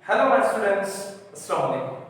Hello my students, Assalamu alaikum.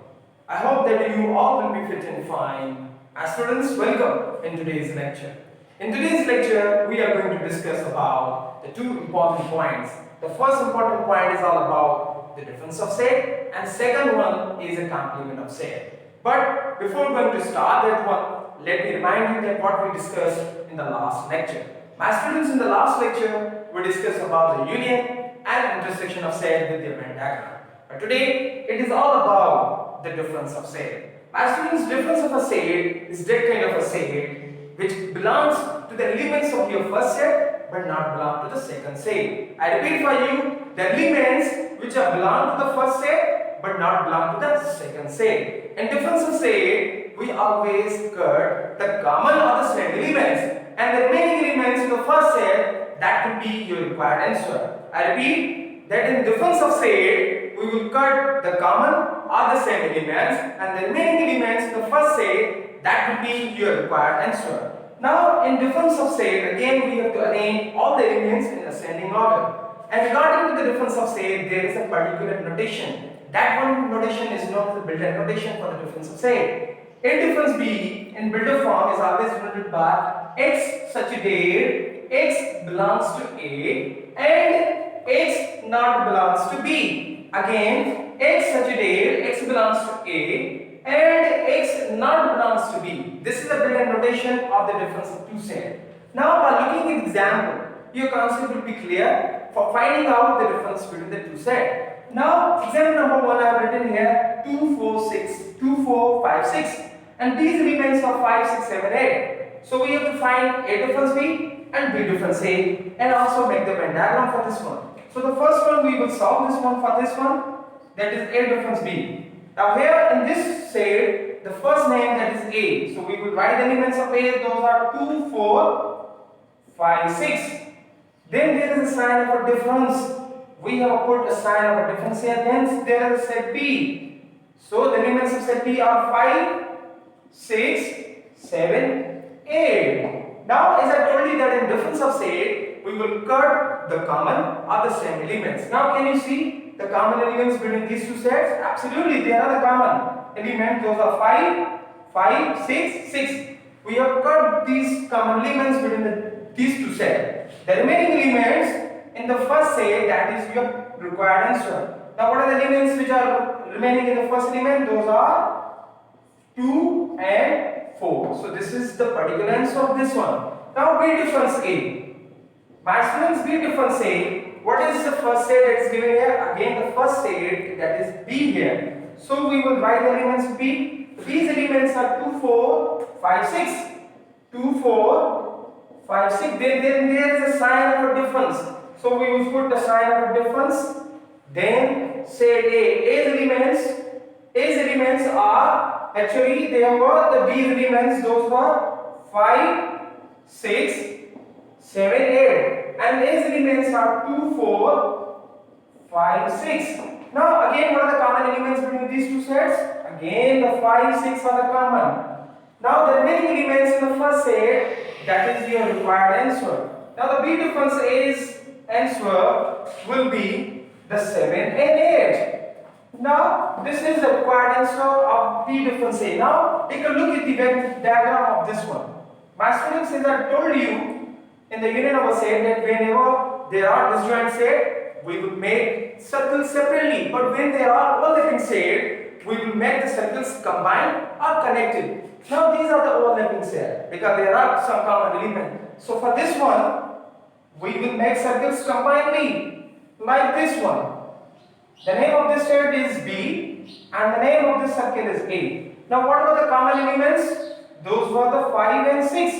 I hope that you all will be fit and fine. As students, welcome in today's lecture. In today's lecture, we are going to discuss about the two important points. The first important point is all about the difference of set, and second one is a complement of set. But before going to start that one, let me remind you that what we discussed in the last lecture. My students, in the last lecture, we discussed about the union and intersection of set with the Venn diagram. But today, it is all about the difference of set. My students, difference of a set is that kind of a set which belongs to the elements of your first set but not belong to the second set. I repeat for you, the elements which are belong to the first set but not belong to the second set. In difference of set, we always cut the common or the set elements, and the remaining elements in the first set, that will be your required answer. I repeat that in difference of set, we will cut the common or the same elements, and the remaining elements in the first set, that will be your required answer. Now in difference of set, again we have to arrange all the elements in ascending order. And regarding to the difference of set, there is a particular notation. That one notation is known as the built-in notation for the difference of set. A difference B in built-up form is always denoted by x such that x belongs to A and x not belongs to B. Again, x such that x belongs to A and x not belongs to B. This is the built-in notation of the difference of two sets. Now, by looking at the example, your concept will be clear for finding out the difference between the two sets. Now, example number 1 I have written here 2, 4, 6, 2, 4, 5, 6, and these elements are 5, 6, 7, 8. So we have to find A difference B and B difference A, and also make the Venn diagram for this one. So the first one we will solve this one for this one, that is A difference B. Now here in this set, the first name, that is A. So we will write the elements of A, those are 2, 4, 5, 6. Then there is a sign of a difference. We have put a sign of a difference here. Then there is a set B. So the elements of set B are 5, 6, 7, 8. Now as I told you that in difference of set, we will cut the common or the same elements. Now can you see the common elements between these two sets? Absolutely, they are the common elements. Those are 5, 5, 6, 6. We have cut these common elements between these two sets. The remaining elements in the first set, that is your required answer. Now what are the elements which are remaining in the first element? Those are 2 and 4. So this is the particular answer of this one. Now B difference A. My students, B difference A. What is the first set that is given here? Again the first set, that is B here. So we will write the elements B. These elements are 2, 4, 5, 6. 2, 4, 5, 6. Then there is a sign of a difference. So we will put the sign of a difference. Then set A. A's elements are, actually they were the B's elements. Those were 5, 6, 7, 8. And A's elements are 2, 4, 5, 6. Now again, what are the common elements between these two sets? Again the 5, 6 are the common. Now the remaining elements in the first set, that is your required answer. Now the B difference A's answer will be the 7 and 8. Now this is the required answer of B difference A. Now take a look at the Venn diagram of this one. My students, as I told you in the union of a set, that whenever there are disjoint set, we will make circles separately. But when there are overlapping set, we will make the circles combined or connected. Now these are the overlapping set because there are some common elements. So for this one, we will make circles combinedly like this one. The name of this set is B and the name of this circle is A. Now what were the common elements? Those were the 5 and 6.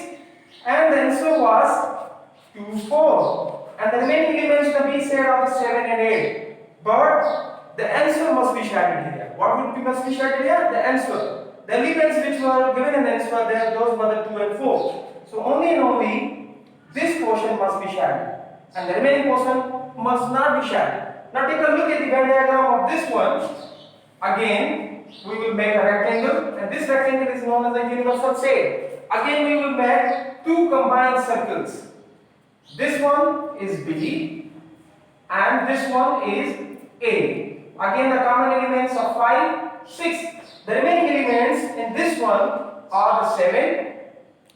And the answer was 2, 4. And the remaining elements to be said are 7 and 8. But the answer must be shaded here. What must be shaded here? The answer. The elements which were given in the answer there, those were the 2 and 4. So only and only this portion must be shaded. And the remaining portion must not be shaded. Now take a look at the Venn diagram of this one. Again, we will make a rectangle, and this rectangle is known as a universal set. Again, we will make two combined circles. This one is B and this one is A. Again the common elements are 5, 6. The remaining elements in this one are the 7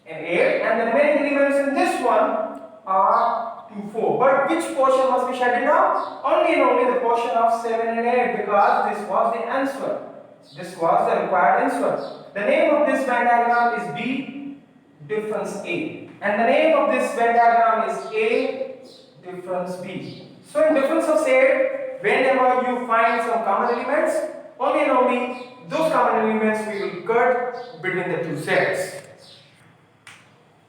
and 8, and the remaining elements in this one are 2, 4. But which portion must be shaded now? Only and only the portion of 7 and 8, because this was the answer. This was the required answer. The name of this Venn diagram is B difference A, and the name of this Venn diagram is A difference B. So in difference of set, whenever you find some common elements, only and only those common elements we will cut between the two sets.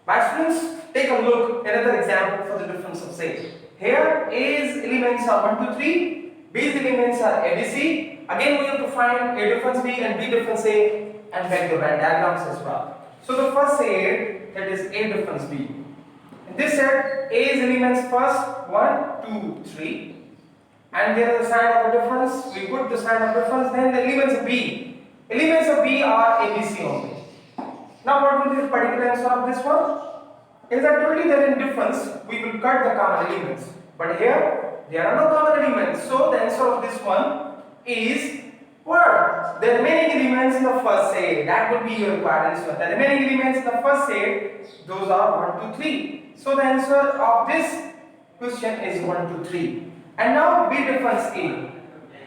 My students, take a look at another example for the difference of set. Here A's elements are 1, 2, 3, B's elements are A, B, C. Again we have to find A difference B and B difference A and make the Venn diagrams as well. So the first set, that is A difference B. In this set, A's elements first 1, 2, 3, and there is a sign of a difference. We put the sign of difference. Then the elements of B. Elements of B are A, B, C only. Now what will be the particular answer of this one? As I told you that in difference we will cut the common elements. But here there are no common elements. So the answer of this one is what? The remaining elements in the first set. That will be your required answer. The remaining elements in the first set, those are 1, 2, 3. So the answer of this question is 1, 2, 3. And now B difference A.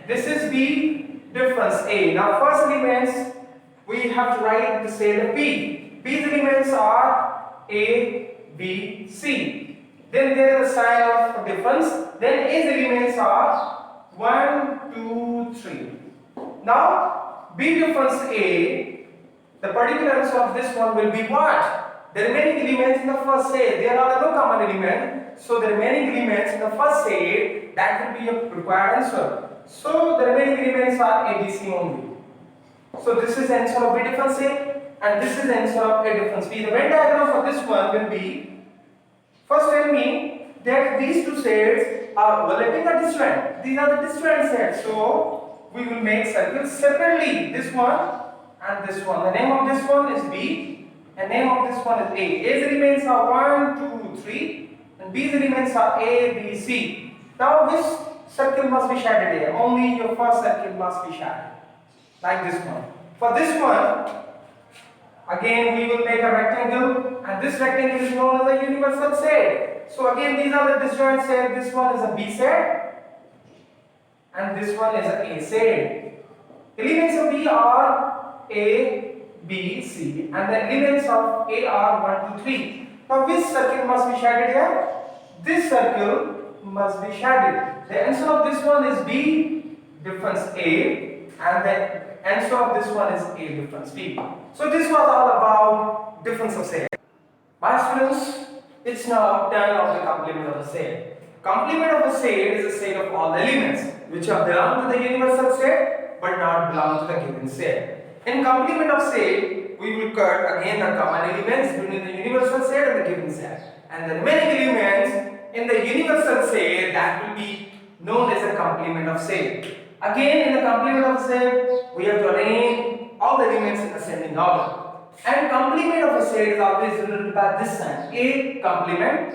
This is B difference A. Now first elements we have to write the set of B. B's elements are A, B, C. Then there is a sign of difference. Then A's elements are 1, 2, 3. Now B difference A, the particular answer of this one will be what? The remaining elements in the first set. There are no common element. So the remaining elements in the first set, that will be a required answer. So the remaining elements are A, B, C only. So this is answer of B difference A, and this is answer of A difference B. The Venn diagram for this one will be, first tell me that these two sets are overlapping or disjoint. These are the disjoint sets. So we will make circles separately. This one and this one. The name of this one is B, and name of this one is A. A's elements are 1, 2, 3, and B's elements are A, B, C. Now which circle must be shaded here? Only your first circle must be shaded. Like this one. For this one, again we will make a rectangle, and this rectangle is known as a universal set. So again these are the disjoint set. This one is a B set, and this one is a A set. Elements of B are A, B, C, and the elements of A are 1, 2, 3. Now which circle must be shaded here? This circle must be shaded. The answer of this one is B difference A, and the answer of this one is A difference B. So this was all about difference of set. My students, it's now turn of the complement of a set. Complement of a set is a set of all the elements which are belong to the universal set but not belong to the given set. In complement of set, we will cut again the common elements between the universal set and the given set. And the remaining elements in the universal set, that will be known as a complement of set. Again, in the complement of set, we have to arrange all the elements in ascending order. And complement of a set is always denoted by this sign. A complement,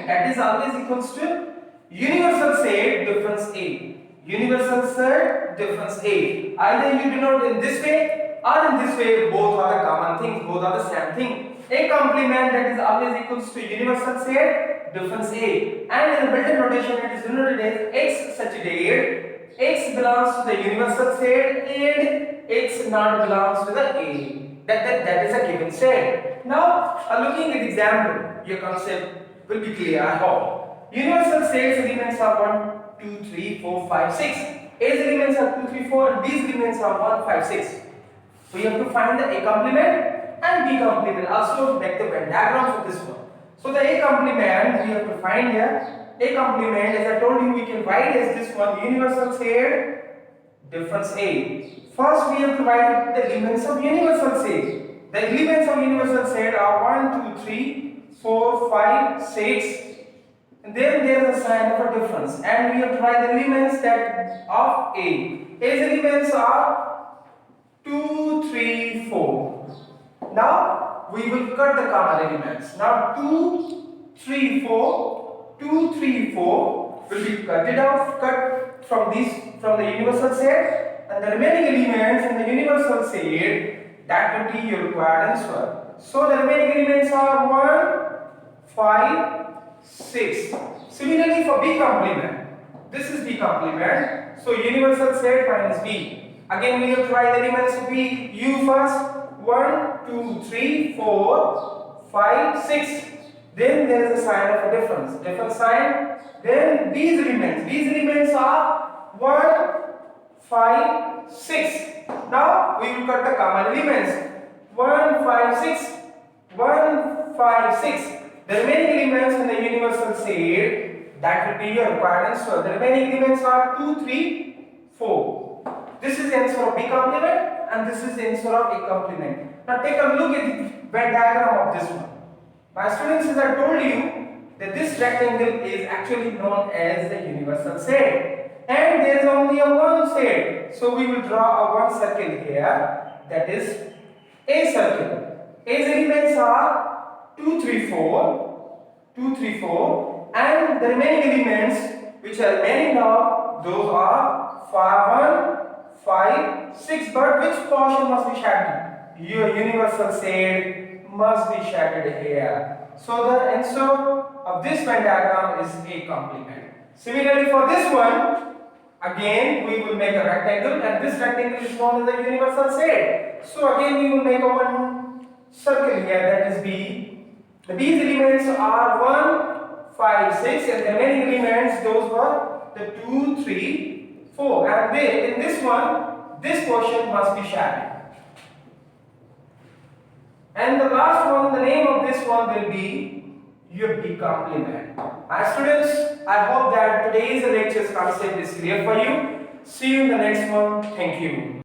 that is always equals to universal set difference A. Universal set difference A. Either you denote in this way or in this way, both are the common things, both are the same thing. A complement, that is always equals to universal set difference A. And in the built-in notation, it is denoted as X such that X belongs to the universal set and X not belongs to the A. That is a given set. Now, looking at the example, your concept will be clear, I hope. Universal sets elements are 1, 2, 3, 4, 5, 6. A's elements are 2, 3, 4, and B's elements are 1, 5, 6. We have to find the A complement and B complement. Also make the Venn diagram for this one. So the A complement we have to find here. A complement, as I told you, we can write as this one, universal set difference A. First we have to write the elements of universal set. The elements of universal set are 1, 2, 3, 4, 5, 6. And then there is a sign of a difference. And we have to write the elements that of A. A's elements are 2, 3, 4. Now we will cut the common elements. Now 2, 3, 4. 2, 3, 4 will be cut from the universal set, and the remaining elements in the universal set, that will be your required answer. So the remaining elements are 1, 5, 6. Similarly for B complement, this is B complement. So universal set minus B. Again we have to write the elements of B. U first. 1, 2, 3, 4, 5, 6. Then there is a sign of a different sign. Then these elements are 1, 5, 6. Now we will cut the common elements. 1, 5, 6. 1, 5, 6. The remaining elements in the universal set, that will be your required answer. The remaining elements are 2, 3, 4. This is the answer of B complement and this is the answer of A complement. Now take a look at the Venn diagram of this one. My students, as I told you that this rectangle is actually known as the universal set, and there is only a one set. So we will draw a one circle here, that is A circle. A's elements are 2, 3, 4, 2, 3, 4, and the remaining elements which are remaining now, those are 5, 1, 5, 6. But which portion must be shattered? Your universal set must be shattered here. So the answer of this Venn diagram is A complement. Similarly for this one, again we will make a rectangle, and this rectangle is known as the universal set. So again we will make a one circle here, that is B. These elements are 1, 5, 6, and the remaining elements, those were the 2, 3, 4. And then in this one, this portion must be shattered. And the last one, the name of this one will be your B complement. My students, I hope that today's lecture's concept is clear for you. See you in the next one. Thank you.